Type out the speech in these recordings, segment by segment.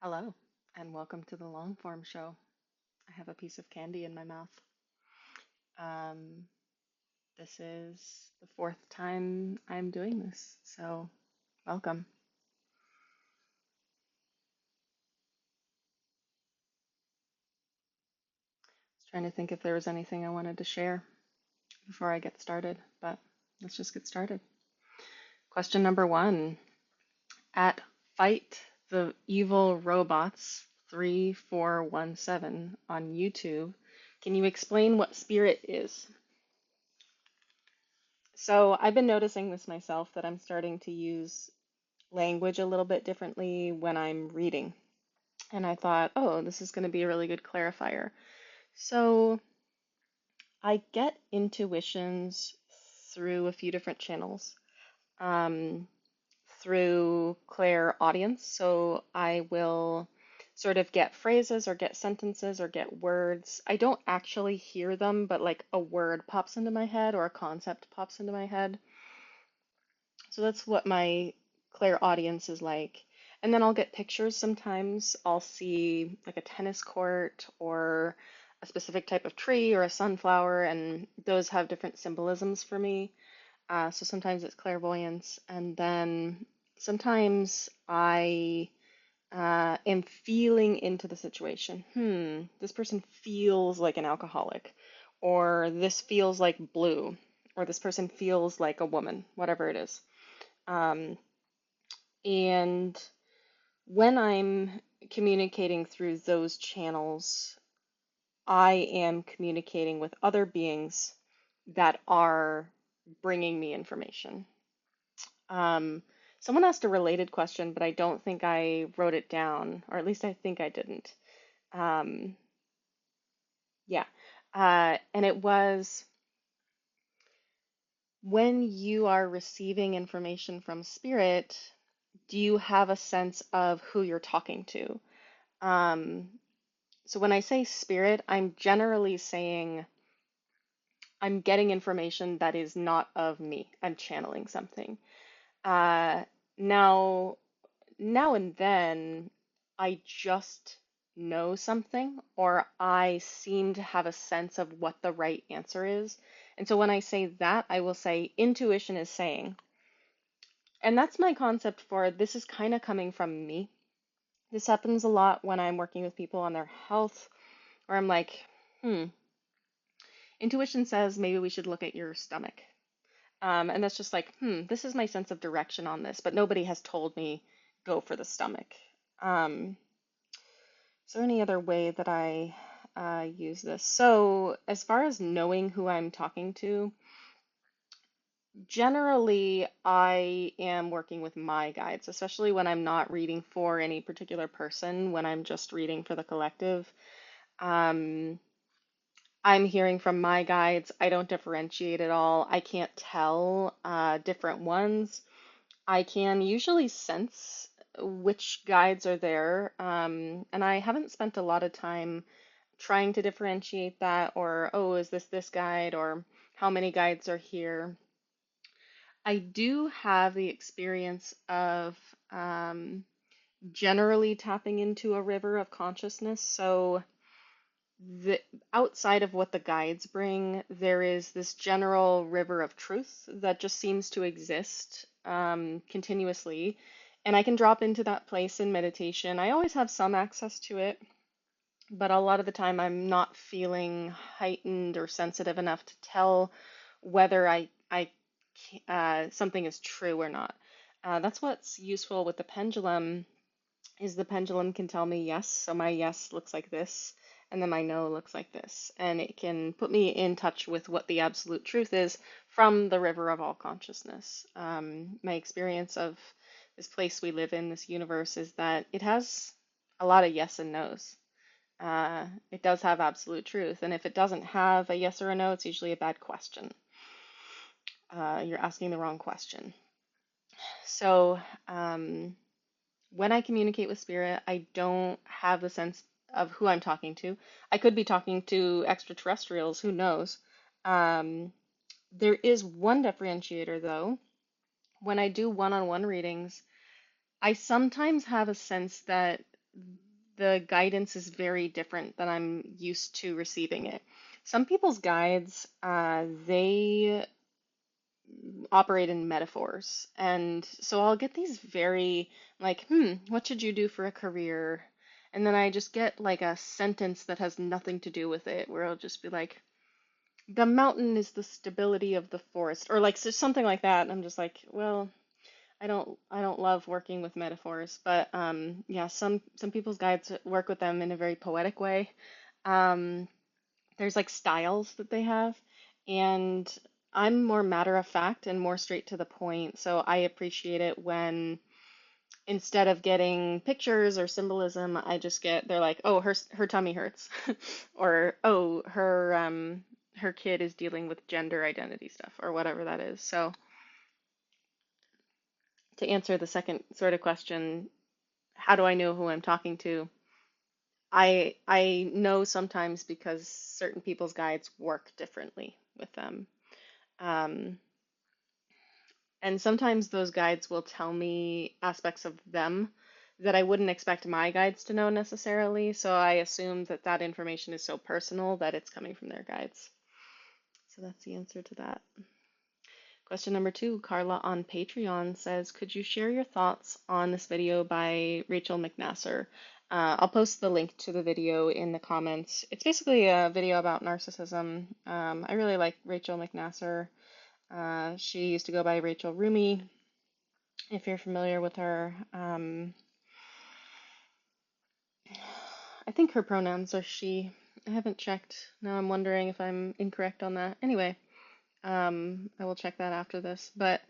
Hello, and welcome to the long form show. I have a piece of candy in my mouth. Um, this is the fourth time I'm doing this, so welcome. I was trying to think if there was anything I wanted to share before I get started, but let's just get started. Question number one. At Fight the Evil Robots 3417 on YouTube, can you explain what spirit is? So I've been noticing this myself that I'm starting to use language a little bit differently when I'm reading. And I thought, oh, this is going to be a really good clarifier. So I get intuitions through a few different channels. Um, Through clairaudience. So I will sort of get phrases or get sentences or get words. I don't actually hear them, but like a word pops into my head or a concept pops into my head. So that's what my clairaudience is like. And then I'll get pictures sometimes. I'll see like a tennis court or a specific type of tree or a sunflower, and those have different symbolisms for me. So sometimes it's clairvoyance, and then sometimes I am feeling into the situation. This person feels like an alcoholic, or this feels like blue, or this person feels like a woman, whatever it is. Um, and when I'm communicating through those channels, I am communicating with other beings that are bringing me information. Um, Someone asked a related question, but I don't think I wrote it down, or at least I think I didn't. Um, yeah. And it was when you are receiving information from spirit, do you have a sense of who you're talking to? Um, so when I say spirit, I'm generally saying I'm getting information that is not of me. I'm channeling something. Uh, now, now and then, I just know something, or I seem to have a sense of what the right answer is. And so when I say that, I will say intuition is saying. And that's my concept for this is kind of coming from me. This happens a lot when I'm working with people on their health, where I'm like, hmm, intuition says maybe we should look at your stomach. And that's just like, this is my sense of direction on this, but nobody has told me go for the stomach. Is there any other way that I use this? So, as far as knowing who I'm talking to, generally I am working with my guides, especially when I'm not reading for any particular person, when I'm just reading for the collective. Um, I'm hearing from my guides. I don't differentiate at all. I can't tell different ones. I can usually sense which guides are there, and I haven't spent a lot of time trying to differentiate that, or, oh, is this guide, or how many guides are here. I do have the experience of um, generally tapping into a river of consciousness. So, the outside of what the guides bring, there is this general river of truth that just seems to exist continuously. And I can drop into that place in meditation. I always have some access to it, but a lot of the time I'm not feeling heightened or sensitive enough to tell whether I something is true or not. That's what's useful with the pendulum is the pendulum can tell me yes, so my yes looks like this, and then my no looks like this, and it can put me in touch with what the absolute truth is from the river of all consciousness. My experience of this place we live in, this universe, is that it has a lot of yes and no's. It does have absolute truth. And if it doesn't have a yes or a no, it's usually a bad question. You're asking the wrong question. So, when I communicate with spirit, I don't have the sense of who I'm talking to. I could be talking to extraterrestrials, who knows? Um, there is one differentiator, though. When I do one-on-one readings, I sometimes have a sense that the guidance is very different than I'm used to receiving it. Some people's guides, they operate in metaphors. And so I'll get these very, like, what should you do for a career? And then I just get like a sentence that has nothing to do with it, where it'll just be like, the mountain is the stability of the forest, or like something like that. And I'm just like, well, I don't love working with metaphors, but yeah, some people's guides work with them in a very poetic way. Um, there's like styles that they have, and I'm more matter of fact and more straight to the point. So I appreciate it when instead of getting pictures or symbolism, I just get they're like, oh, her tummy hurts, or oh, her kid is dealing with gender identity stuff or whatever that is. So to answer the second sort of question, how do I know who I'm talking to? I know sometimes because certain people's guides work differently with them. Um, and sometimes those guides will tell me aspects of them that I wouldn't expect my guides to know necessarily. So I assume that that information is so personal that it's coming from their guides. So that's the answer to that. Question number two, Carla on Patreon says, could you share your thoughts on this video by Rachel McNasser? I'll post the link to the video in the comments. It's basically a video about narcissism. I really like Rachel McNasser. She used to go by Rachel Rumi, if you're familiar with her. I think her pronouns are she. I haven't checked. Now I'm wondering if I'm incorrect on that. Anyway, I will check that after this. But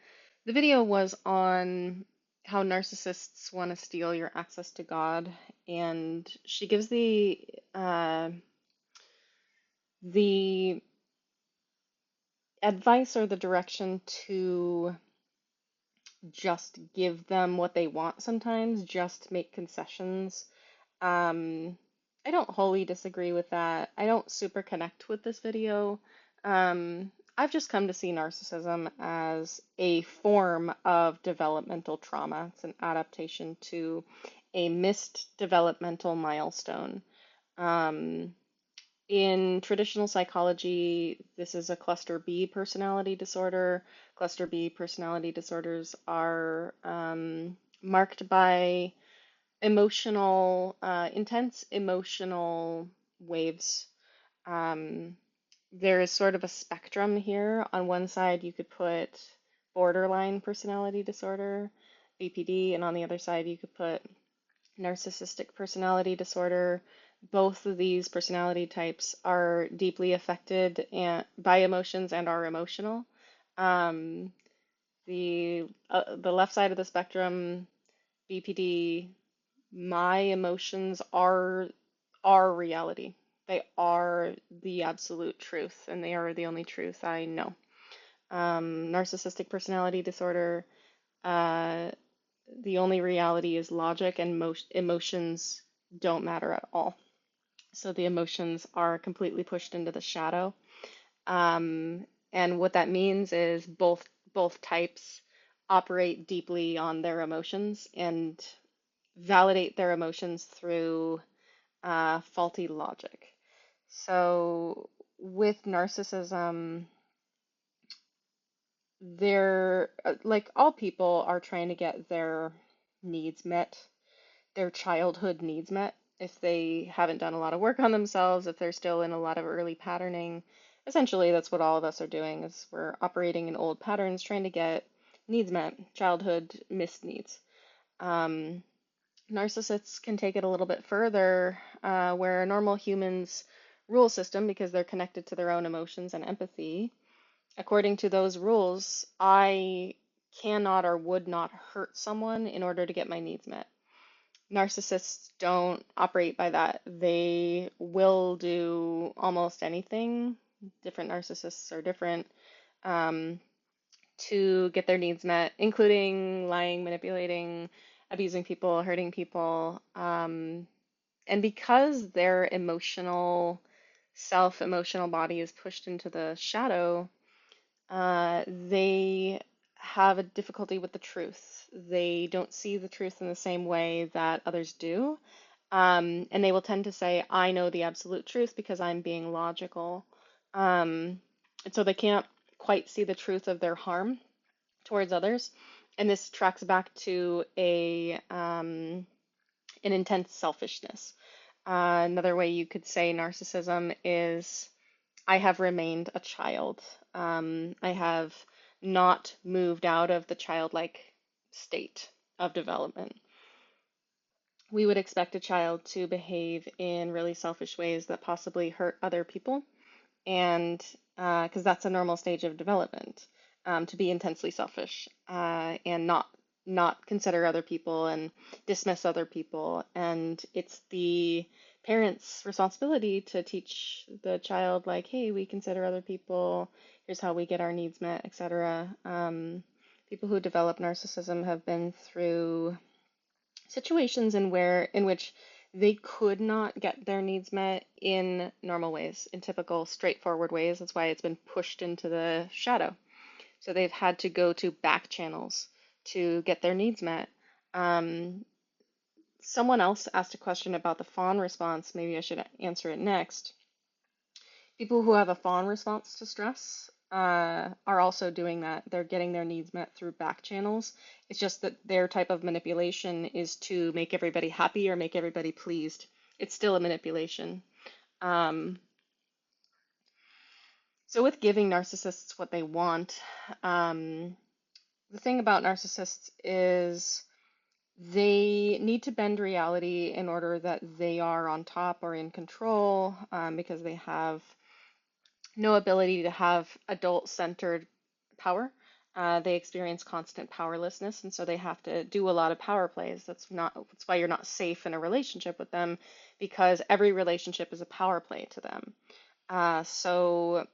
the video was on how narcissists want to steal your access to God, and she gives the advice or the direction to just give them what they want sometimes, just make concessions. Um, I don't wholly disagree with that. I don't super connect with this video. I've just come to see narcissism as a form of developmental trauma. It's an adaptation to a missed developmental milestone. Um, in traditional psychology, this is a cluster B personality disorder. Cluster B personality disorders are marked by intense emotional waves. Um, there is sort of a spectrum here. On one side, you could put borderline personality disorder, BPD, and on the other side, you could put narcissistic personality disorder. Both of these personality types are deeply affected by emotions and are emotional. Um, the left side of the spectrum, BPD, my emotions are reality. They are the absolute truth, and they are the only truth I know. Narcissistic personality disorder, uh, the only reality is logic, and most emotions don't matter at all. So the emotions are completely pushed into the shadow. And what that means is both types operate deeply on their emotions and validate their emotions through faulty logic. So with narcissism, they're like all people are trying to get their needs met, their childhood needs met. If they haven't done a lot of work on themselves, if they're still in a lot of early patterning, essentially that's what all of us are doing is we're operating in old patterns trying to get needs met, childhood missed needs. Um, Narcissists can take it a little bit further, where a normal human's rule system, because they're connected to their own emotions and empathy, according to those rules, I cannot or would not hurt someone in order to get my needs met. Narcissists don't operate by that. They will do almost anything. Different narcissists are different. Um, to get their needs met, including lying, manipulating, abusing people, hurting people. And because their emotional body is pushed into the shadow, they have a difficulty with the truth. They don't see the truth in the same way that others do. And they will tend to say, I know the absolute truth because I'm being logical. And so they can't quite see the truth of their harm towards others. And this tracks back to an intense selfishness. Another way you could say narcissism is I have remained a child. I have not moved out of the childlike state of development. We would expect a child to behave in really selfish ways that possibly hurt other people, and because that's a normal stage of development, to be intensely selfish and not consider other people and dismiss other people. And it's the parent's responsibility to teach the child, like, hey, we consider other people. Here's how we get our needs met, etc. People who develop narcissism have been through situations in which they could not get their needs met in normal ways, in typical straightforward ways. That's why it's been pushed into the shadow. So they've had to go to back channels to get their needs met. Um, Someone else asked a question about the fawn response. Maybe I should answer it next. People who have a fawn response to stress are also doing that. They're getting their needs met through back channels. It's just that their type of manipulation is to make everybody happy or make everybody pleased. It's still a manipulation. Um, so with giving narcissists what they want, um, the thing about narcissists is they need to bend reality in order that they are on top or in control, because they have no ability to have adult-centered power. They experience constant powerlessness, and so they have to do a lot of power plays. That's why you're not safe in a relationship with them, because every relationship is a power play to them. So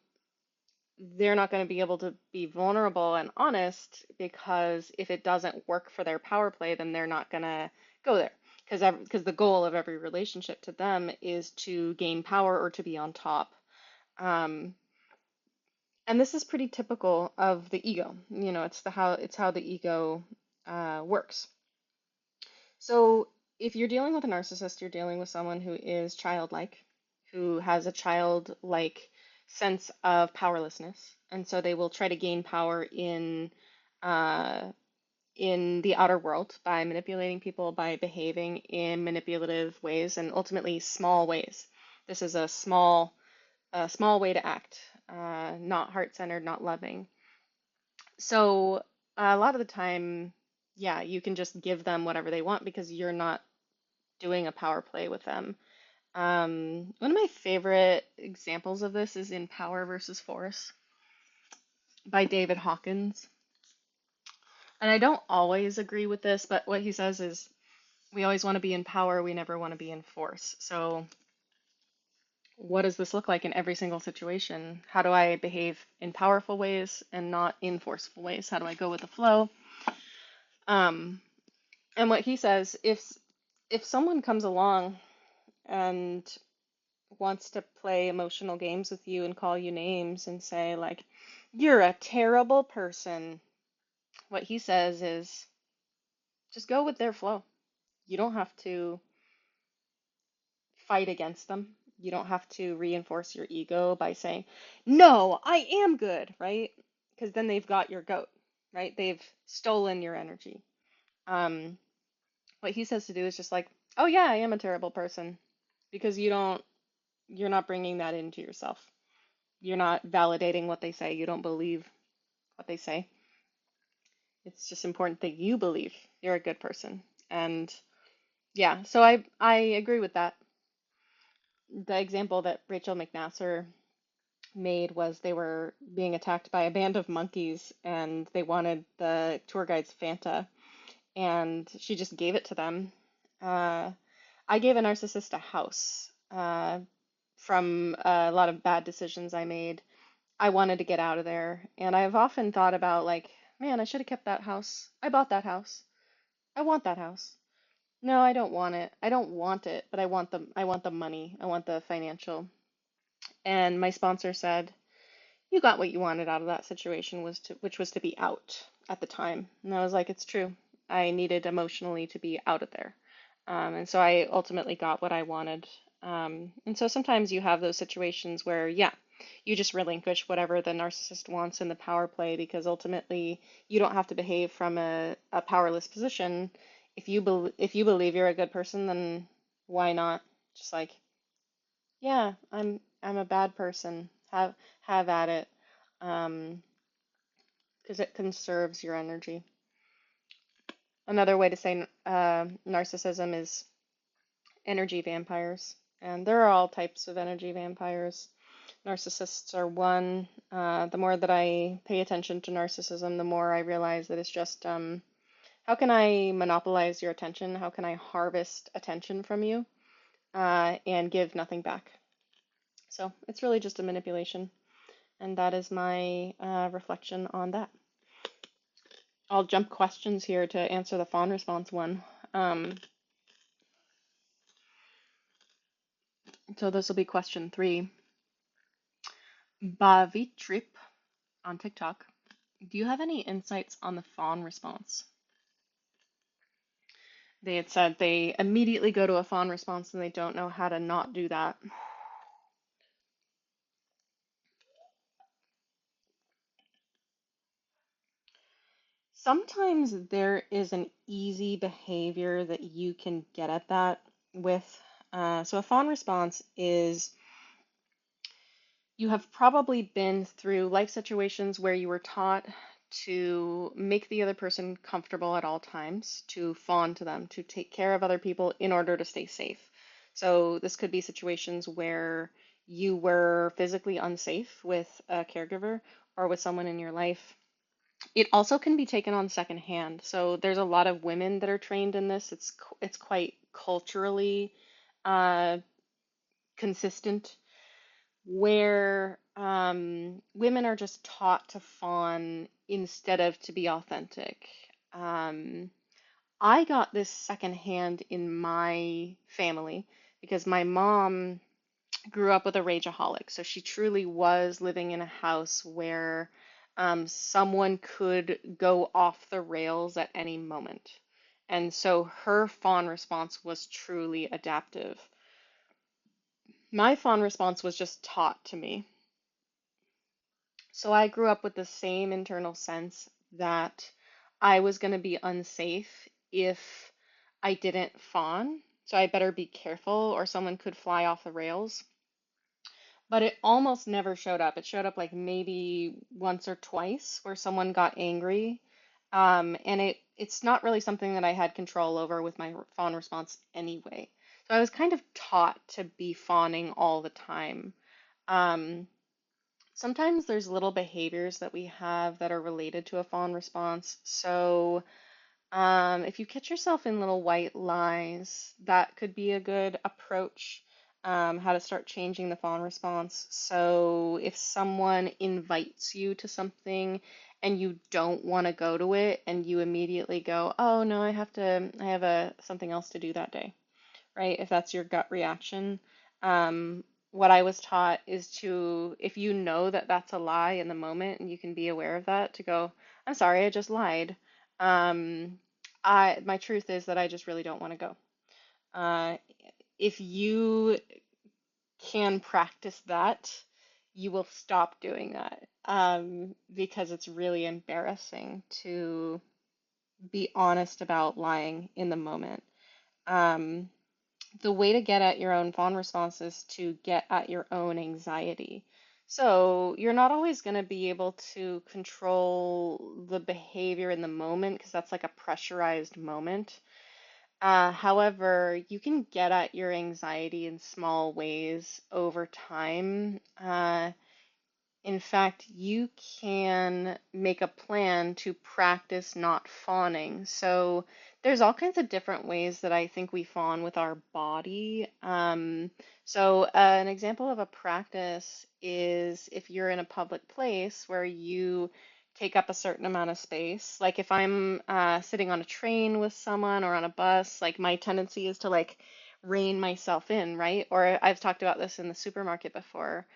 they're not going to be able to be vulnerable and honest, because if it doesn't work for their power play, then they're not going to go there. Because the goal of every relationship to them is to gain power or to be on top. Um, and this is pretty typical of the ego. It's how the ego works. So if you're dealing with a narcissist, you're dealing with someone who is childlike, who has a childlike sense of powerlessness, and so they will try to gain power uh, in the outer world by manipulating people, by behaving in manipulative ways, and ultimately small ways. This is a small way to act, not heart-centered, not loving. So a lot of the time, yeah, you can just give them whatever they want because you're not doing a power play with them. One of my favorite examples of this is in Power versus Force by David Hawkins. And I don't always agree with this, but what he says is we always want to be in power, we never want to be in force. So what does this look like in every single situation? How do I behave in powerful ways and not in forceful ways? How do I go with the flow? Um, and what he says, if someone comes along and wants to play emotional games with you and call you names and say like, you're a terrible person, what he says is just go with their flow. You don't have to fight against them. You don't have to reinforce your ego by saying, no, I am good, right? Because then they've got your goat, right? They've stolen your energy. Um, what he says to do is just like, oh yeah, I am a terrible person, because you're not bringing that into yourself. You're not validating what they say. You don't believe what they say. It's just important that you believe you're a good person. And yeah, so I agree with that. The example that Rachel McNasser made was they were being attacked by a band of monkeys and they wanted the tour guide's Fanta, and she just gave it to them. Uh, I gave a narcissist a house from a lot of bad decisions I made. I wanted to get out of there, and I've often thought about like, man, I should have kept that house. I bought that house. I want that house. No, I don't want it. I don't want it, but I want the money. I want the financial. And my sponsor said, "You got what you wanted out of that situation, which was to be out at the time." And I was like, "It's true. I needed emotionally to be out of there." And so I ultimately got what I wanted. And so sometimes you have those situations where, yeah, you just relinquish whatever the narcissist wants in the power play because ultimately you don't have to behave from a powerless position. If you believe you're a good person, then why not? Just like, yeah, I'm a bad person. Have at it. Um, because it conserves your energy. Another way to say narcissism is energy vampires. And there are all types of energy vampires. Narcissists are one. The more that I pay attention to narcissism, the more I realize that it's just how can I monopolize your attention? How can I harvest attention from you and give nothing back? So it's really just a manipulation. And that is my reflection on that. I'll jump questions here to answer the fawn response one. Um, so this will be question 3. Bavitrip on TikTok. Do you have any insights on the fawn response? They had said they immediately go to a fawn response and they don't know how to not do that. Sometimes there is an easy behavior that you can get at that with. So a fawn response is you have probably been through life situations where you were taught to make the other person comfortable at all times, to fawn to them, to take care of other people in order to stay safe. So this could be situations where you were physically unsafe with a caregiver or with someone in your life. It also can be taken on second hand. So there's a lot of women that are trained in this. It's quite culturally uh, consistent where women are just taught to fawn instead of to be authentic. Um, I got this secondhand in my family because my mom grew up with a rageaholic. So she truly was living in a house where someone could go off the rails at any moment. And so her fawn response was truly adaptive. My fawn response was just taught to me. So I grew up with the same internal sense that I was going to be unsafe if I didn't fawn. So I better be careful or someone could fly off the rails. But it almost never showed up. It showed up like maybe once or twice where someone got angry. And it's not really something that I had control over with my fawn response anyway. So I was kind of taught to be fawning all the time. Um, Sometimes there's little behaviors that we have that are related to a fawn response. So, if you catch yourself in little white lies, that could be a good approach, how to start changing the fawn response. So, if someone invites you to something and you don't want to go to it, and you immediately go, "Oh no, I have something else to do that day." Right? If that's your gut reaction. What I was taught is to, if you know that that's a lie in the moment and you can be aware of that, to go, I'm sorry, I just lied. Um, my truth is that I just really don't want to go. Uh, if you can practice that, you will stop doing that because it's really embarrassing to be honest about lying in the moment. Um, the way to get at your own fawn response is to get at your own anxiety. So you're not always going to be able to control the behavior in the moment because that's like a pressurized moment. However, you can get at your anxiety in small ways over time. In fact, you can make a plan to practice not fawning. So there's all kinds of different ways that I think we fawn with our body. An example of a practice is if you're in a public place where you take up a certain amount of space. Like if I'm sitting on a train with someone or on a bus, like my tendency is to like rein myself in, right? Or I've talked about this in the supermarket before.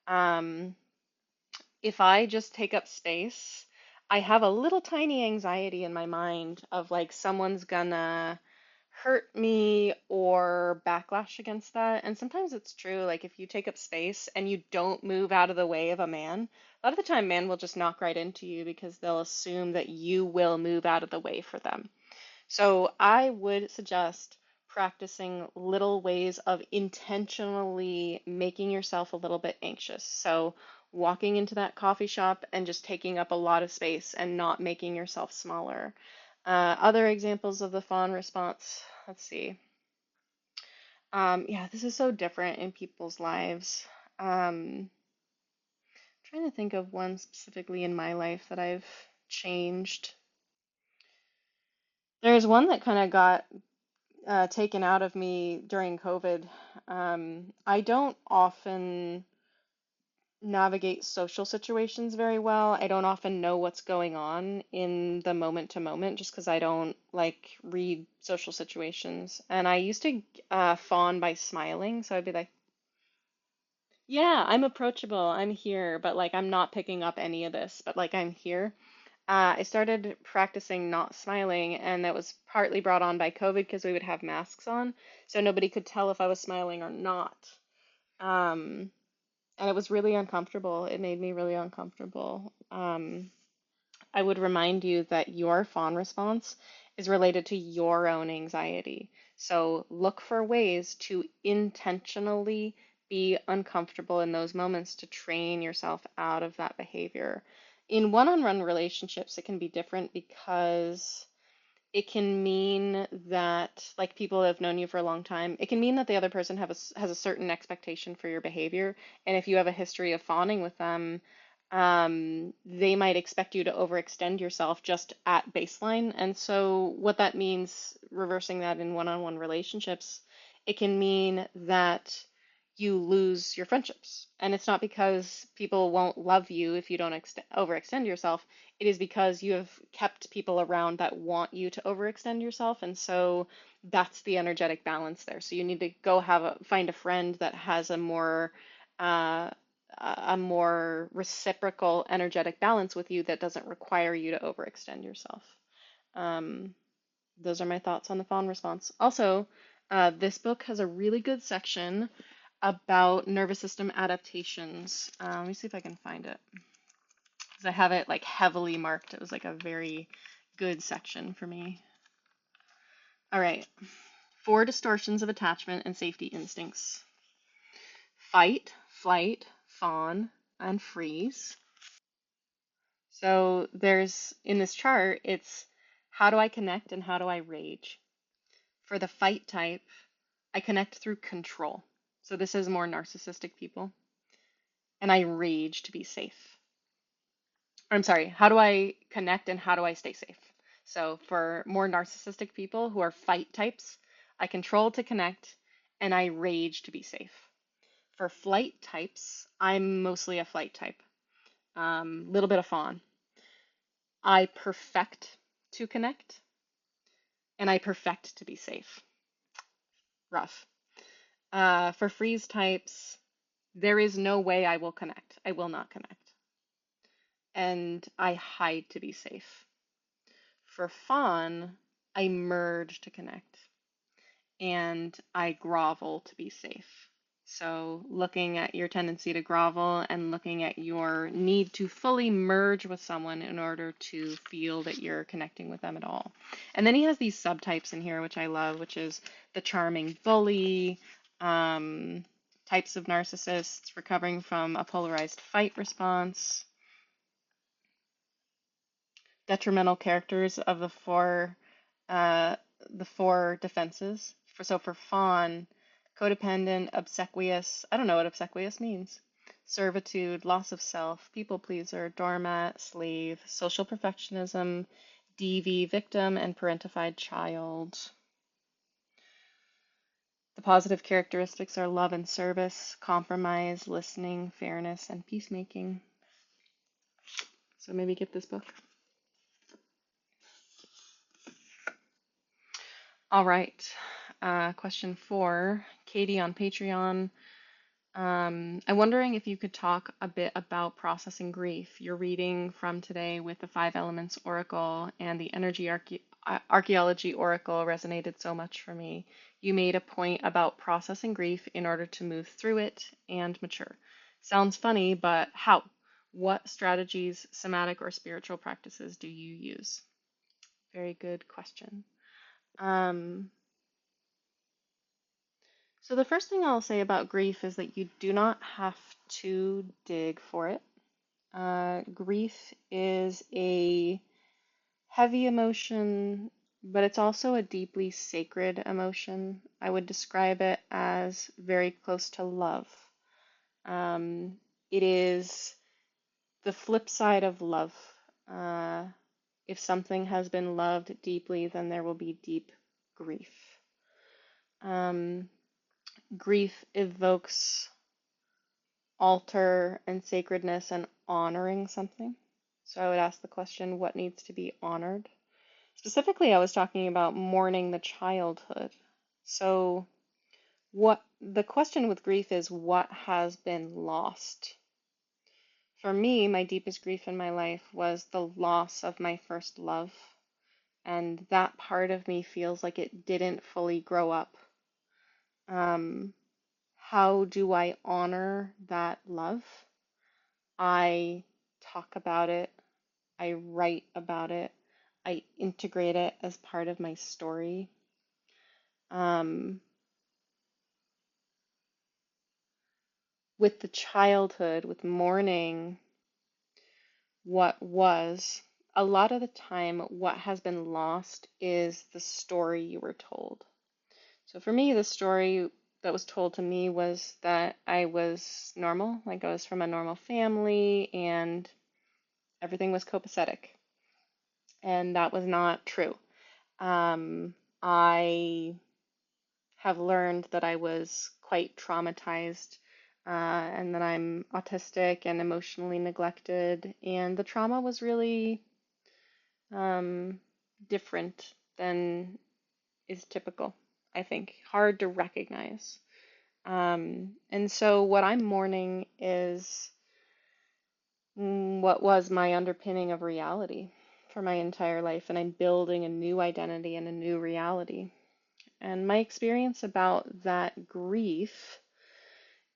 Um, if I just take up space, I have a little tiny anxiety in my mind of like someone's gonna hurt me or backlash against that. And sometimes it's true, like if you take up space and you don't move out of the way of a man, a lot of the time man will just knock right into you because they'll assume that you will move out of the way for them. So I would suggest practicing little ways of intentionally making yourself a little bit anxious. So walking into that coffee shop and just taking up a lot of space and not making yourself smaller. Other examples of the fawn response, let's see. Yeah, this is so different in people's lives. Trying to think of one specifically in my life that I've changed. There's one that kind of got taken out of me during COVID. I don't often navigate social situations very well. I don't often know what's going on in the moment to moment just because I don't like read social situations. And I used to fawn by smiling. So I'd be like, yeah, I'm approachable. I'm here, but like I'm not picking up any of this, but like I'm here. I started practicing not smiling, and that was partly brought on by COVID because we would have masks on, so nobody could tell if I was smiling or not. Um, and it was really uncomfortable. It made me really uncomfortable. I would remind you that your fawn response is related to your own anxiety. So look for ways to intentionally be uncomfortable in those moments to train yourself out of that behavior. In one-on-one relationships, it can be different because it can mean that, like people that have known you for a long time, it can mean that the other person has a certain expectation for your behavior. And if you have a history of fawning with them, they might expect you to overextend yourself just at baseline. And so, what that means, reversing that in one-on-one relationships, it can mean that you lose your friendships. And it's not because people won't love you if you don't overextend yourself. It is because you have kept people around that want you to overextend yourself. And so that's the energetic balance there. So you need to go find a friend that has uh, a more reciprocal energetic balance with you that doesn't require you to overextend yourself. Um, those are my thoughts on the fawn response. Also, this book has a really good section about nervous system adaptations. Let me see if I can find it because I have it like heavily marked. It was like a very good section for me. All right. 4 distortions of attachment and safety instincts: fight, flight, fawn, and freeze. So there's in this chart, it's how do I connect and how do I rage? For the fight type, I connect through control. So this is more narcissistic people. And I rage to be safe. I'm sorry, how do I connect and how do I stay safe? So for more narcissistic people who are fight types, I control to connect and I rage to be safe. For flight types, I'm mostly a flight type. Little bit of fawn. I perfect to connect and I perfect to be safe. Rough. For freeze types, there is no way I will connect. I will not connect. And I hide to be safe. For fawn, I merge to connect and I grovel to be safe. So, looking at your tendency to grovel and looking at your need to fully merge with someone in order to feel that you're connecting with them at all. And then he has these subtypes in here, which I love, which is the charming bully, types of narcissists, recovering from a polarized fight response, detrimental characters of uh, the four defenses. So for fawn, codependent, obsequious. I don't know what obsequious means. Servitude, loss of self, people pleaser, doormat, slave, social perfectionism, DV, victim, and parentified child. The positive characteristics are love and service, compromise, listening, fairness, and peacemaking. So maybe get this book. All right. Question 4, Katie on Patreon. I'm wondering if you could talk a bit about processing grief. You're reading from today with the Five Elements Oracle and the Energy archaeology oracle resonated so much for me. You made a point about processing grief in order to move through it and mature. Sounds funny, but how? What strategies, somatic or spiritual practices do you use? Very good question. Um, so the first thing I'll say about grief is that you do not have to dig for it. Grief is a heavy emotion, but it's also a deeply sacred emotion. I would describe it as very close to love. Um, it is the flip side of love. Uh, if something has been loved deeply, then there will be deep grief. Um, Grief evokes altar and sacredness and honoring something. So I would ask the question, what needs to be honored? Specifically, I was talking about mourning the childhood. So what the question with grief is, what has been lost? For me, my deepest grief in my life was the loss of my first love. And that part of me feels like it didn't fully grow up. Um, how do I honor that love? I talk about it. I write about it. I integrate it as part of my story. Um, with the childhood, with mourning what was, a lot of the time, what has been lost is the story you were told. So for me, the story that was told to me was that I was normal, like I was from a normal family and everything was copacetic. And that was not true. I have learned that I was quite traumatized and that I'm autistic and emotionally neglected. And the trauma was really um, different than is typical, I think. Hard to recognize. And so what I'm mourning is what was my underpinning of reality for my entire life. And I'm building a new identity and a new reality. And my experience about that grief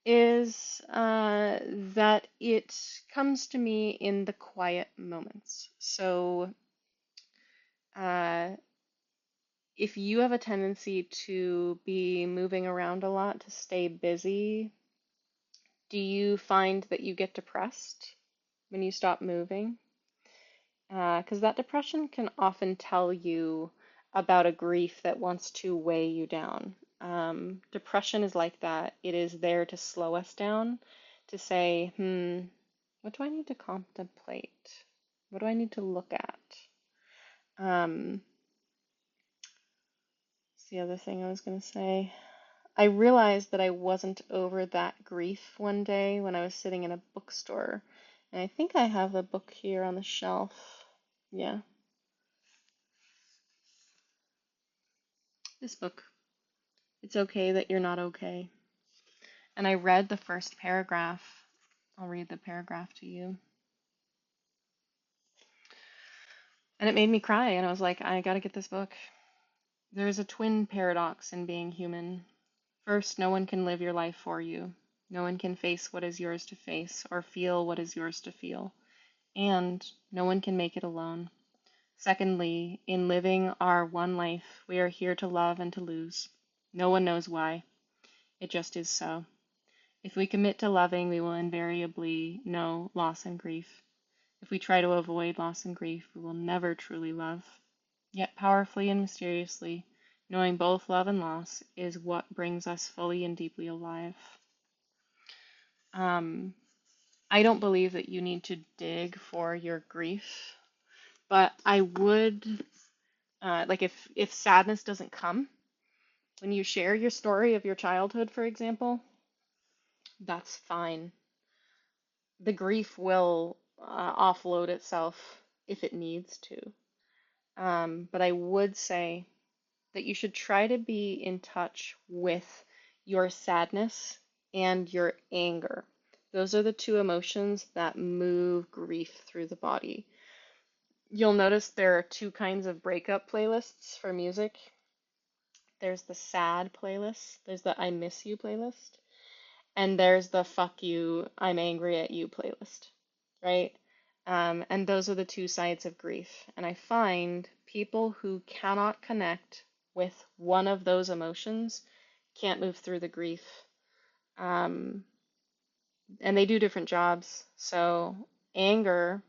is that it comes to me in the quiet moments. So, uh, if you have a tendency to be moving around a lot, to stay busy, do you find that you get depressed when you stop moving? Because that depression can often tell you about a grief that wants to weigh you down. Depression is like that. It is there to slow us down, to say, what do I need to contemplate? What do I need to look at? What's the other thing I was going to say? I realized that I wasn't over that grief one day when I was sitting in a bookstore. And I think I have a book here on the shelf. Yeah, this book. It's okay that you're not okay. And I read the first paragraph. I'll read the paragraph to you. And it made me cry, and I was like, I gotta get this book. There's a twin paradox in being human. First, no one can live your life for you. No one can face what is yours to face or feel what is yours to feel. And no one can make it alone. Secondly, in living our one life, we are here to love and to lose. No one knows why. It just is so. If we commit to loving, we will invariably know loss and grief. If we try to avoid loss and grief, we will never truly love. Yet powerfully and mysteriously, knowing both love and loss is what brings us fully and deeply alive. Um, I don't believe that you need to dig for your grief, but I would, like if sadness doesn't come, when you share your story of your childhood, for example, that's fine. The grief will offload itself if it needs to. But I would say that you should try to be in touch with your sadness and your anger. Those are the two emotions that move grief through the body. You'll notice there are two kinds of breakup playlists for music. There's the sad playlist, there's the I miss you playlist, and there's the fuck you, I'm angry at you playlist, right? And those are the two sides of grief. And I find people who cannot connect with one of those emotions can't move through the grief. Um, and they do different jobs. So anger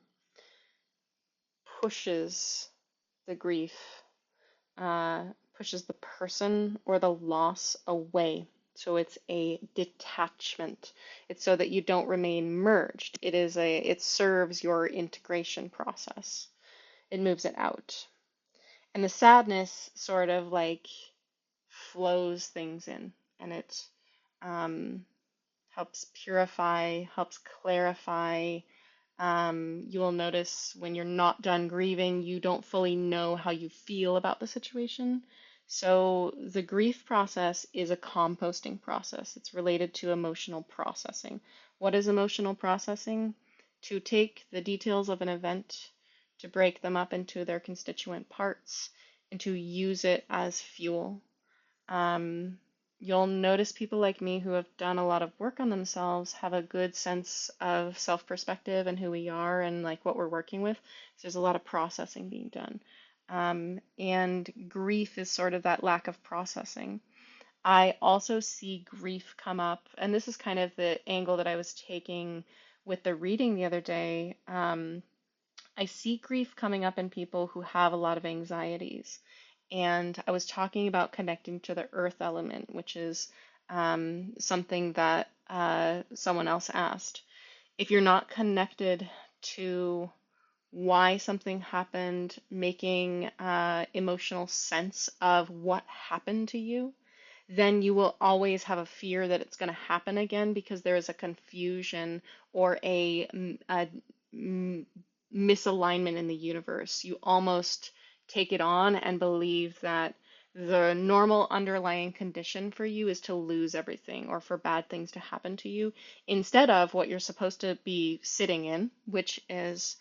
pushes the grief, uh, pushes the person or the loss away. So it's a detachment. It's so that you don't remain merged. It serves your integration process. It moves it out. And the sadness sort of like flows things in, and it um, helps purify, helps clarify. You will notice when you're not done grieving, you don't fully know how you feel about the situation. So the grief process is a composting process. It's related to emotional processing. What is emotional processing? To take the details of an event, to break them up into their constituent parts, and to use it as fuel. Um, you'll notice people like me who have done a lot of work on themselves have a good sense of self-perspective and who we are and like what we're working with. So there's a lot of processing being done. And grief is sort of that lack of processing. I also see grief come up, and this is kind of the angle that I was taking with the reading the other day. I see grief coming up in people who have a lot of anxieties. And I was talking about connecting to the earth element, which is something that someone else asked. If you're not connected to why something happened, making emotional sense of what happened to you, then you will always have a fear that it's going to happen again because there is a confusion or a misalignment in the universe. You almost take it on and believe that the normal underlying condition for you is to lose everything or for bad things to happen to you instead of what you're supposed to be sitting in, which is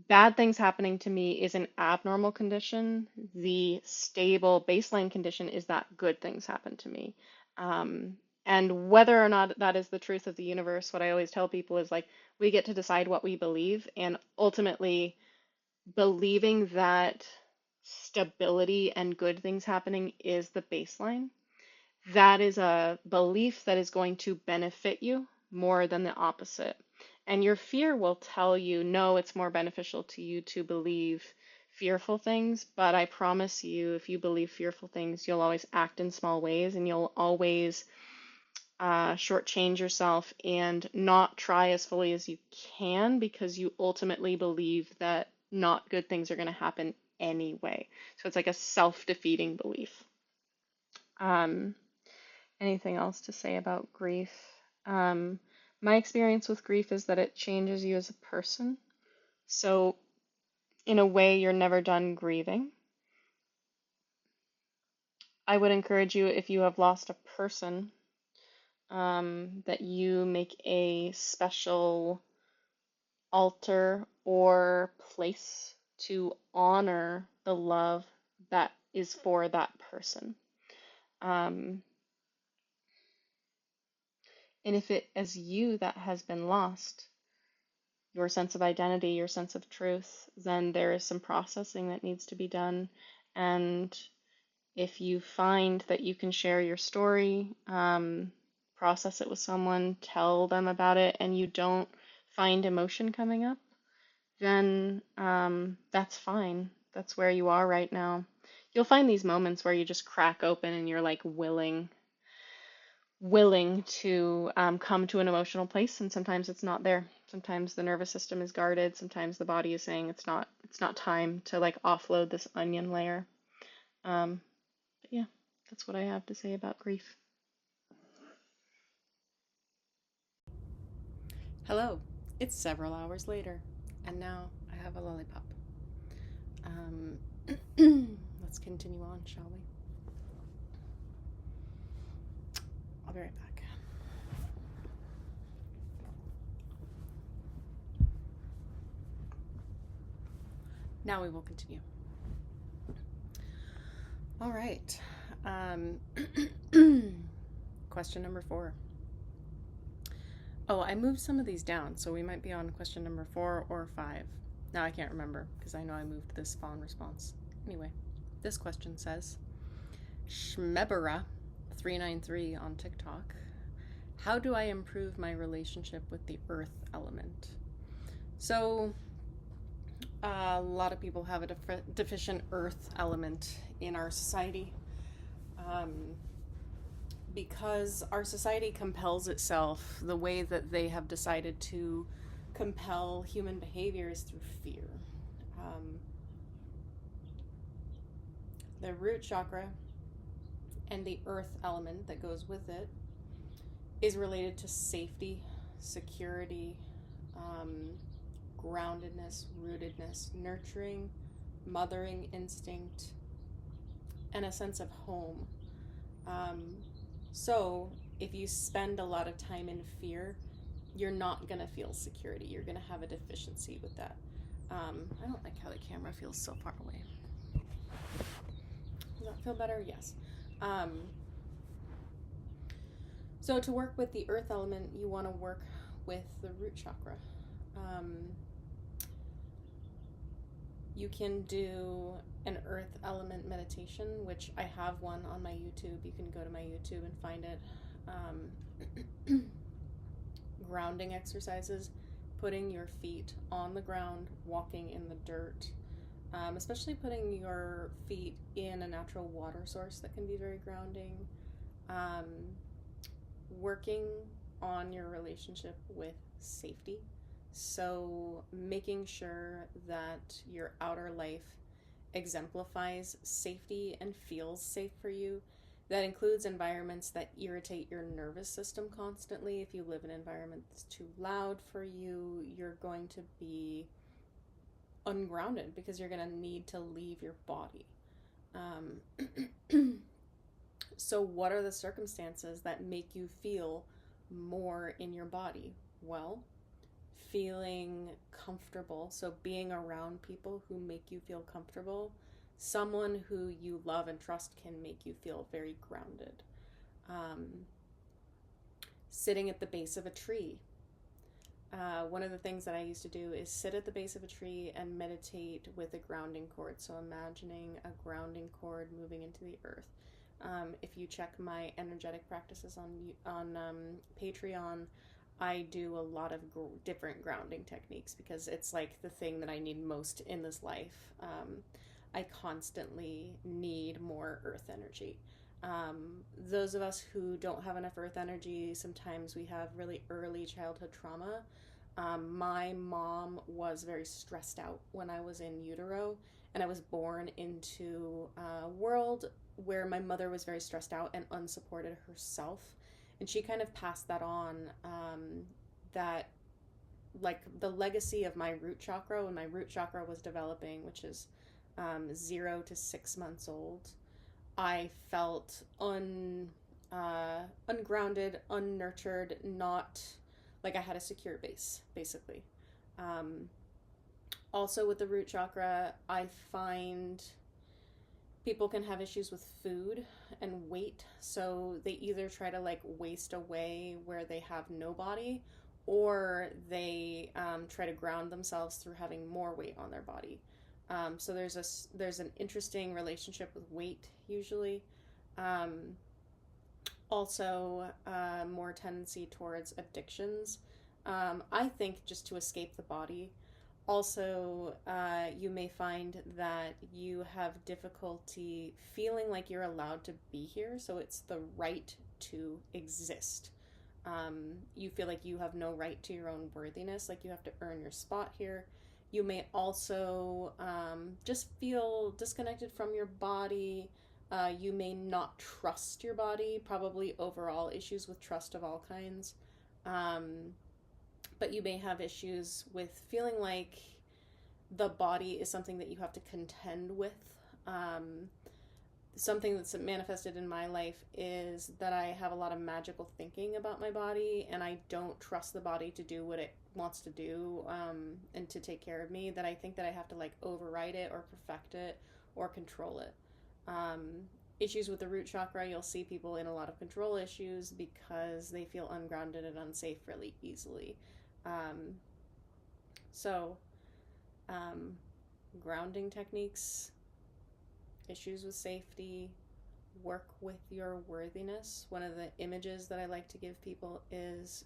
bad things happening to me is an abnormal condition. The stable baseline condition is that good things happen to me. And whether or not that is the truth of the universe, what I always tell people is like, we get to decide what we believe, and ultimately believing that stability and good things happening is the baseline. That is a belief that is going to benefit you more than the opposite. And your fear will tell you, no, it's more beneficial to you to believe fearful things. But I promise you, if you believe fearful things, you'll always act in small ways and you'll always shortchange yourself and not try as fully as you can because you ultimately believe that not good things are going to happen anyway. So it's like a self-defeating belief. Um, Anything else to say about grief? Um, my experience with grief is that it changes you as a person. So, in a way, you're never done grieving. I would encourage you, if you have lost a person, that you make a special altar or place to honor the love that is for that person. Um, and if it is you that has been lost, your sense of identity, your sense of truth, then there is some processing that needs to be done. And if you find that you can share your story, process it with someone, tell them about it, and you don't find emotion coming up, then that's fine. That's where you are right now. You'll find these moments where you just crack open and you're like willing to come to an emotional place, and sometimes it's not there. Sometimes the nervous system is guarded. Sometimes the body is saying it's not time to like offload this onion layer. But yeah, that's what I have to say about grief. Hello, it's several hours later, and now I have a lollipop. Um, let's continue on, shall we? I'll be right back. Now we will continue. All right. Um, question number 4. Oh, I moved some of these down, so we might be on question number 4 or 5. Now I can't remember because I know I moved this fawn response. Anyway, this question says, Shmebera393 on TikTok, how do I improve my relationship with the earth element? So, a lot of people have a deficient earth element in our society. Because our society compels itself, the way that they have decided to compel human behavior is through fear. The root chakra and the earth element that goes with it is related to safety, security, groundedness, rootedness, nurturing, mothering instinct, and a sense of home. So if you spend a lot of time in fear, you're not going to feel security. You're going to have a deficiency with that. I don't like how the camera feels so far away. Does that feel better? Yes. So to work with the earth element, you want to work with the root chakra. You can do an earth element meditation, which I have one on my YouTube. You can go to my YouTube and find it. Grounding exercises, putting your feet on the ground, walking in the dirt, especially putting your feet in a natural water source that can be very grounding. Working on your relationship with safety. So making sure that your outer life exemplifies safety and feels safe for you. That includes environments that irritate your nervous system constantly. If you live in an environment that's too loud for you, you're going to be ungrounded because you're going to need to leave your body. So what are the circumstances that make you feel more in your body? Well, feeling comfortable, so being around people who make you feel comfortable. Someone who you love and trust can make you feel very grounded. Sitting at the base of a tree. One of the things that I used to do is sit at the base of a tree and meditate with a grounding cord. So imagining a grounding cord moving into the earth. If you check my energetic practices on Patreon, I do a lot of different grounding techniques because it's like the thing that I need most in this life. I constantly need more earth energy. Those of us who don't have enough earth energy, sometimes we have really early childhood trauma. My mom was very stressed out when I was in utero, and I was born into a world where my mother was very stressed out and unsupported herself. And she kind of passed that on, that like the legacy of my root chakra when my root chakra was developing, which is 0 to 6 months old. I felt ungrounded, unnurtured, not like I had a secure base, basically. Also with the root chakra, I find people can have issues with food and weight, so they either try to like waste away where they have no body, or they try to ground themselves through having more weight on their body. So there's an interesting relationship with weight usually. Also, more tendency towards addictions. I think just to escape the body. Also, you may find that you have difficulty feeling like you're allowed to be here, so it's the right to exist. You feel like you have no right to your own worthiness, like you have to earn your spot here. You may also just feel disconnected from your body. You may not trust your body, probably overall issues with trust of all kinds. But you may have issues with feeling like the body is something that you have to contend with. something that's manifested in my life is that I have a lot of magical thinking about my body, and I don't trust the body to do what it wants to do, and to take care of me. That I think that I have to like override it or perfect it or control it. Issues with the root chakra, you'll see people in a lot of control issues because they feel ungrounded and unsafe really easily. Um, so, um, Grounding techniques, issues with safety, work with your worthiness. One of the images that I like to give people is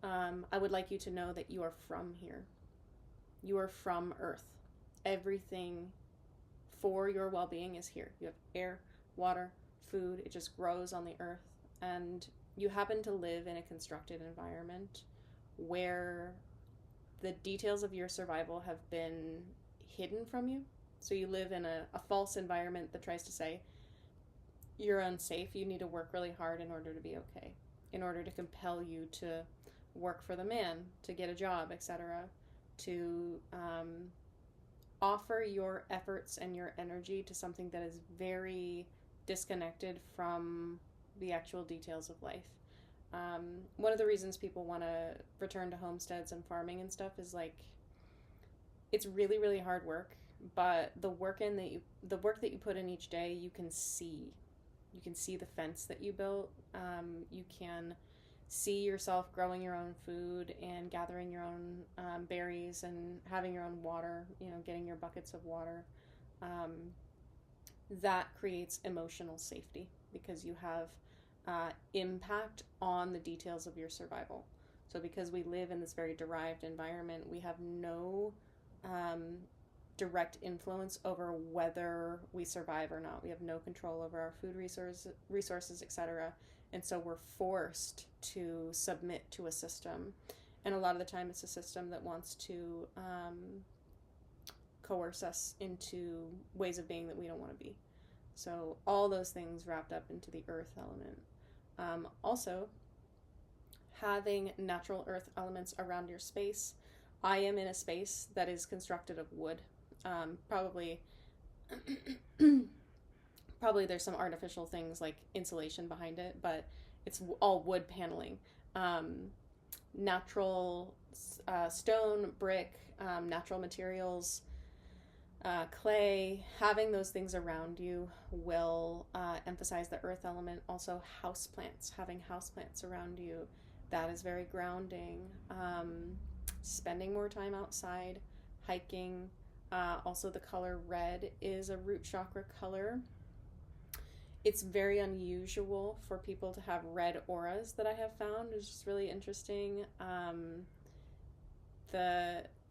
I would like you to know that you are from here. You are from Earth. Everything for your well being is here. You have air, water, food, it just grows on the earth. And you happen to live in a constructed environment where the details of your survival have been hidden from you. So you live in a false environment that tries to say, you're unsafe, you need to work really hard in order to be okay, in order to compel you to work for the man, to get a job, etc., to offer your efforts and your energy to something that is very disconnected from the actual details of life. One of the reasons people want to return to homesteads and farming and stuff is like it's really really hard work, but the work that you put in each day, you can see the fence that you built. You can see yourself growing your own food and gathering your own berries and having your own water, getting your buckets of water. Um, that creates emotional safety because you have impact on the details of your survival. So, because we live in this very derived environment, we have no direct influence over whether we survive or not. We have no control over our food resources, etc. And so we're forced to submit to a system. And a lot of the time, it's a system that wants to coerce us into ways of being that we don't want to be. So all those things wrapped up into the earth element. Also, having natural earth elements around your space. I am in a space that is constructed of wood. Probably there's some artificial things like insulation behind it, but it's all wood paneling. Natural stone, brick, natural materials, clay. Having those things around you will emphasize the earth element. Also, houseplants. Having houseplants around you, that is very grounding. Spending more time outside, hiking. Also, the color red is a root chakra color. It's very unusual for people to have red auras that I have found. It's just really interesting.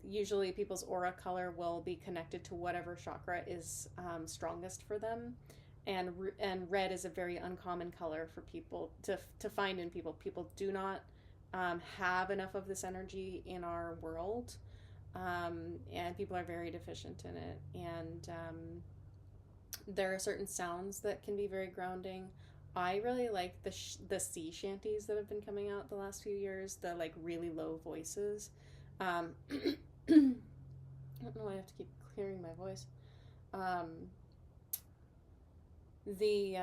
Usually people's aura color will be connected to whatever chakra is strongest for them, and red is a very uncommon color for people to find in people. People do not have enough of this energy in our world, and people are very deficient in it. And there are certain sounds that can be very grounding. I really like the sea shanties that have been coming out the last few years. The like really low voices. I don't know why I have to keep clearing my voice. The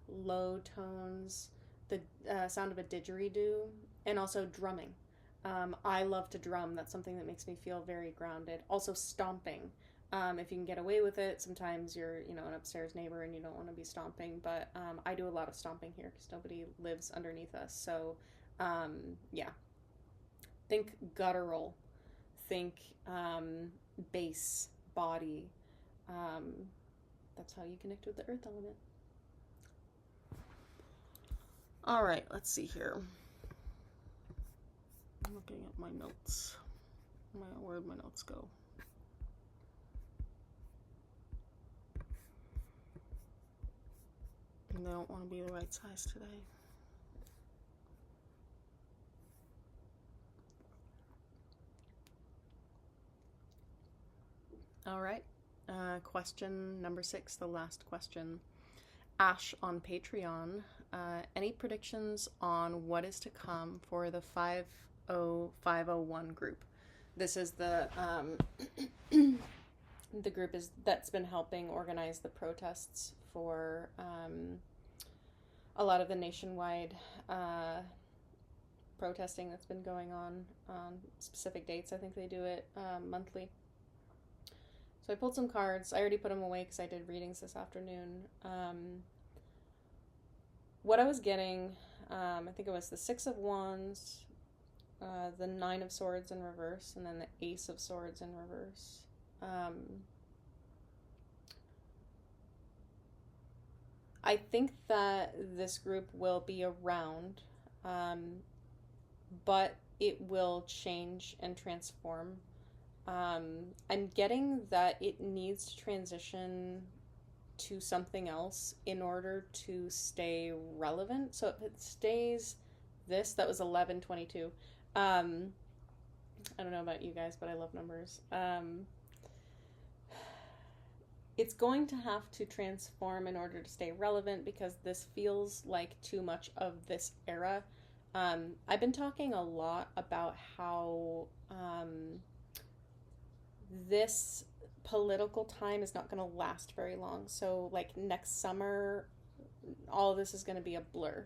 low tones, the sound of a didgeridoo, and also drumming. I love to drum. That's something that makes me feel very grounded. Also, stomping. If you can get away with it, sometimes you're, an upstairs neighbor and you don't want to be stomping, but I do a lot of stomping here because nobody lives underneath us. So, yeah. Think guttural. Think bass, body. That's how you connect with the earth element. All right, let's see here. I'm looking at my notes. Where'd my notes go? They don't want to be the right size today. All right. Question number 6, the last question. Ash on Patreon. Any predictions on what is to come for the 50501 group? This is the the group is that's been helping organize the protests for a lot of the nationwide protesting that's been going on specific dates. I think they do it monthly. So I pulled some cards. I already put them away because I did readings this afternoon. What I was getting, I think it was the Six of Wands, the Nine of Swords in reverse, and then the Ace of Swords in reverse. I think that this group will be around, but it will change and transform. I'm getting that it needs to transition to something else in order to stay relevant. So if it stays this, that was 1122. I don't know about you guys, but I love numbers. It's going to have to transform in order to stay relevant because this feels like too much of this era. I've been talking a lot about how this political time is not going to last very long. So, like next summer, all of this is going to be a blur.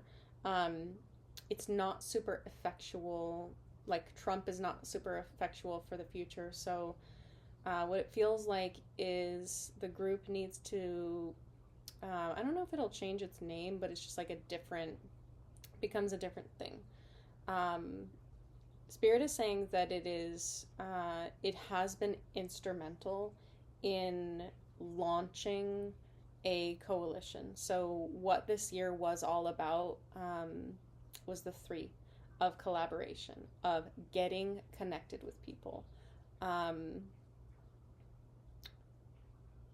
It's not super effectual. Like Trump is not super effectual for the future. So, what it feels like is the group needs to. I don't know if it'll change its name, but it's just like becomes a different thing. Spirit is saying that it has been instrumental in launching a coalition. So what this year was all about was the three of collaboration, of getting connected with people.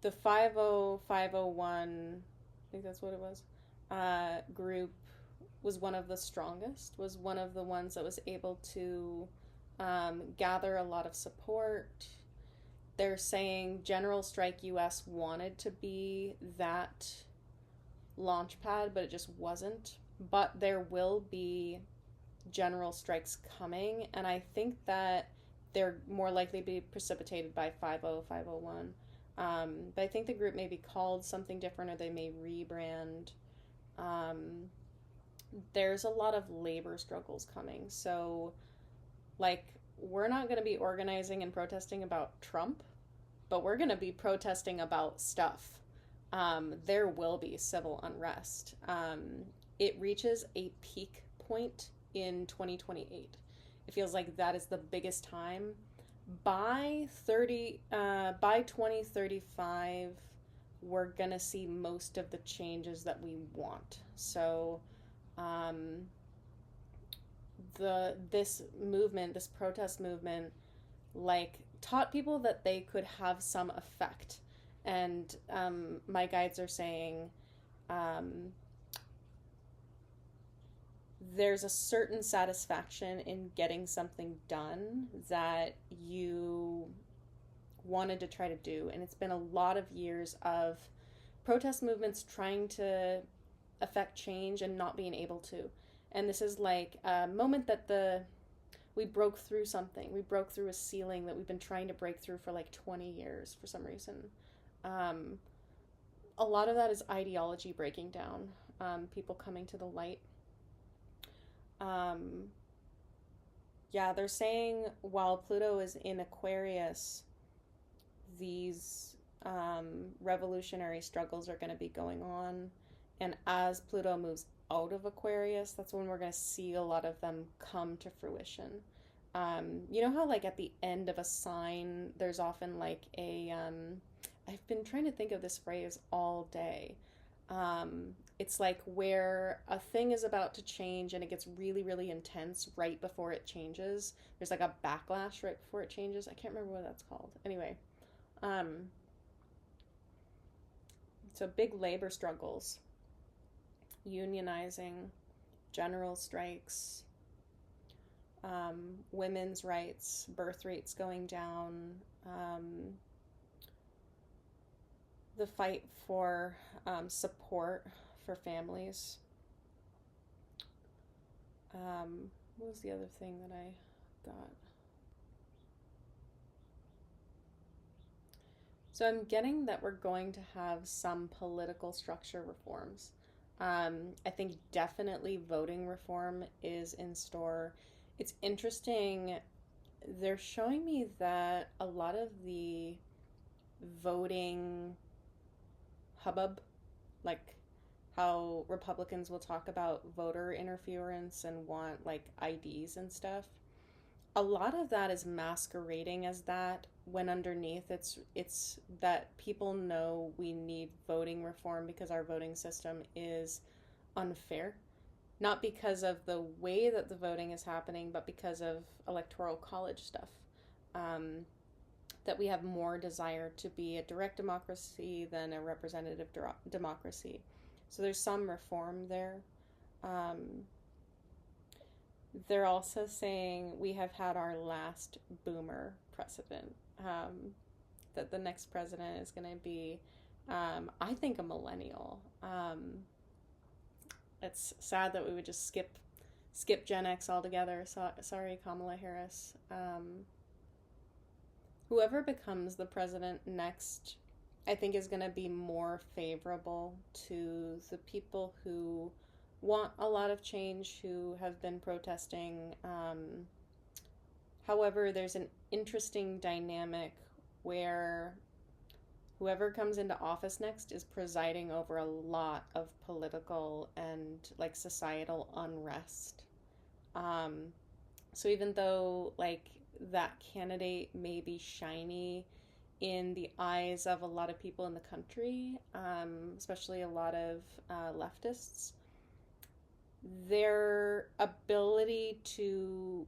The 50501, I think that's what it was, group was one of the strongest, was one of the ones that was able to gather a lot of support. They're saying General Strike US wanted to be that launch pad, but it just wasn't. But there will be general strikes coming, and I think that they're more likely to be precipitated by 50501. But I think the group may be called something different, or they may rebrand. There's a lot of labor struggles coming. So, like, we're not going to be organizing and protesting about Trump, but we're going to be protesting about stuff. There will be civil unrest. It reaches a peak point in 2028. It feels like that is the biggest time. By 2035, we're gonna see most of the changes that we want. So, this movement, this protest movement, like taught people that they could have some effect, and my guides are saying there's a certain satisfaction in getting something done that you wanted to try to do. And it's been a lot of years of protest movements trying to affect change and not being able to. And this is like a moment that we broke through something. We broke through a ceiling that we've been trying to break through for like 20 years for some reason. A lot of that is ideology breaking down, people coming to the light. Yeah, they're saying while Pluto is in Aquarius, these revolutionary struggles are going to be going on. And as Pluto moves out of Aquarius, that's when we're going to see a lot of them come to fruition. You know how, like, at the end of a sign, there's often like I've been trying to think of this phrase all day. It's like where a thing is about to change and it gets really, really intense right before it changes. There's like a backlash right before it changes. I can't remember what that's called. Anyway, so big labor struggles, unionizing, general strikes, women's rights, birth rates going down, the fight for support for families. What was the other thing that I got? So I'm getting that we're going to have some political structure reforms. I think definitely voting reform is in store. It's interesting. They're showing me that a lot of the voting hubbub, like how Republicans will talk about voter interference and want like IDs and stuff, a lot of that is masquerading as that when underneath it's that people know we need voting reform because our voting system is unfair, not because of the way that the voting is happening but because of electoral college stuff. um, that we have more desire to be a direct democracy than a representative democracy. So there's some reform there. um, they're also saying we have had our last boomer president. That the next president is going to be, I think, a millennial. It's sad that we would just skip Gen X altogether. So, sorry, Kamala Harris. Whoever becomes the president next, I think, is going to be more favorable to the people who want a lot of change, who have been protesting. However, there's an interesting dynamic where whoever comes into office next is presiding over a lot of political and like societal unrest. Um, so even though like that candidate may be shiny in the eyes of a lot of people in the country, especially a lot of leftists, their ability to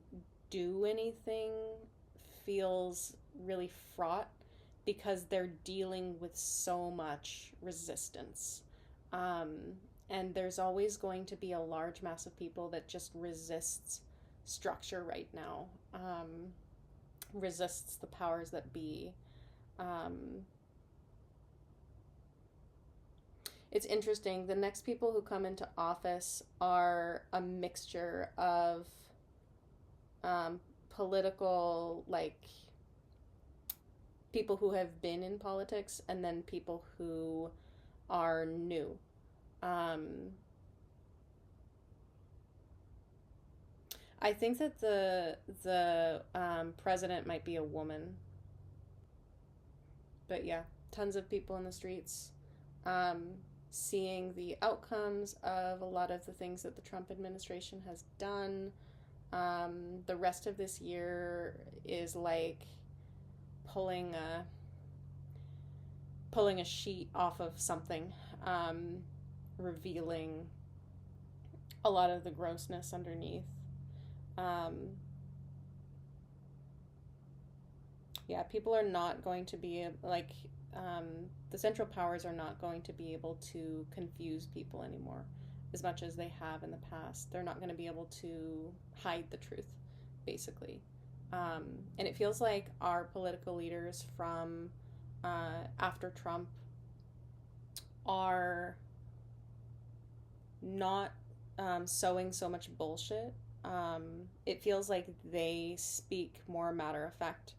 do anything feels really fraught because they're dealing with so much resistance. Um, and there's always going to be a large mass of people that just resists structure right now, resists the powers that be. Um, it's interesting. The next people who come into office are a mixture of um, political, like people who have been in politics and then people who are new. Um, I think that the president might be a woman, but yeah, tons of people in the streets, um, seeing the outcomes of a lot of the things that the Trump administration has done. The rest of this year is like pulling a pulling a sheet off of something, um, revealing a lot of the grossness underneath. Um, yeah, people are not going to be like um, the central powers are not going to be able to confuse people anymore as much as they have in the past. They're not going to be able to hide the truth, basically. And it feels like our political leaders from after Trump are not sowing so much bullshit. It feels like they speak more matter of fact.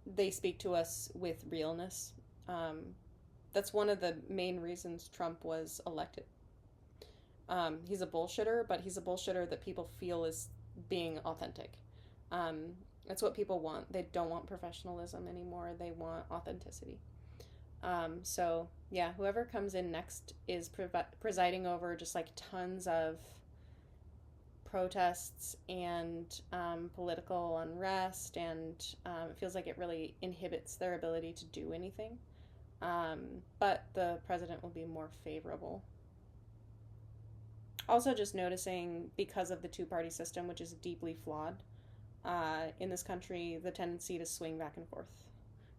They speak to us with realness. Um, that's one of the main reasons Trump was elected. He's a bullshitter, but he's a bullshitter that people feel is being authentic. Um, that's what people want. They don't want professionalism anymore. They want authenticity. So yeah, whoever comes in next is presiding over just like tons of protests and political unrest, and it feels like it really inhibits their ability to do anything. But the president will be more favorable. Also, just noticing because of the two-party system, which is deeply flawed in this country, the tendency to swing back and forth,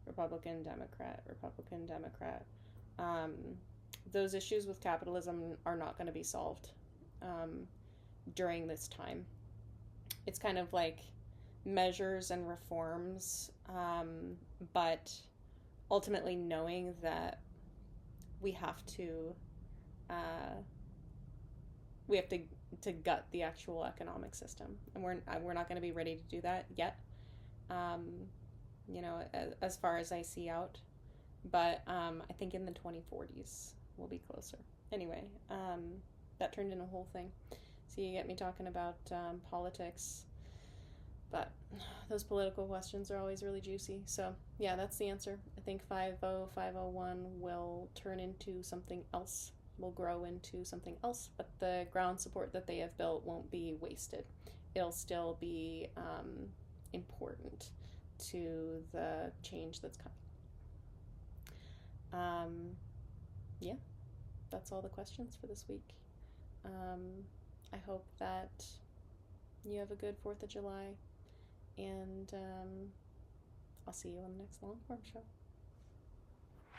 Republican, Democrat, Republican, Democrat. Um, those issues with capitalism are not going to be solved during this time. It's kind of like measures and reforms, but ultimately knowing that we have to uh, we have to gut the actual economic system, and we're not going to be ready to do that yet. Um, as far as I see out, But I think in the 2040s we'll be closer. Anyway, that turned into a whole thing. So you get me talking about politics, but those political questions are always really juicy. So yeah, that's the answer. I think 50501 will turn into something else, will grow into something else, but the ground support that they have built won't be wasted. It'll still be important to the change that's coming. Yeah, that's all the questions for this week. I hope that you have a good 4th of July, and I'll see you on the next Longform show.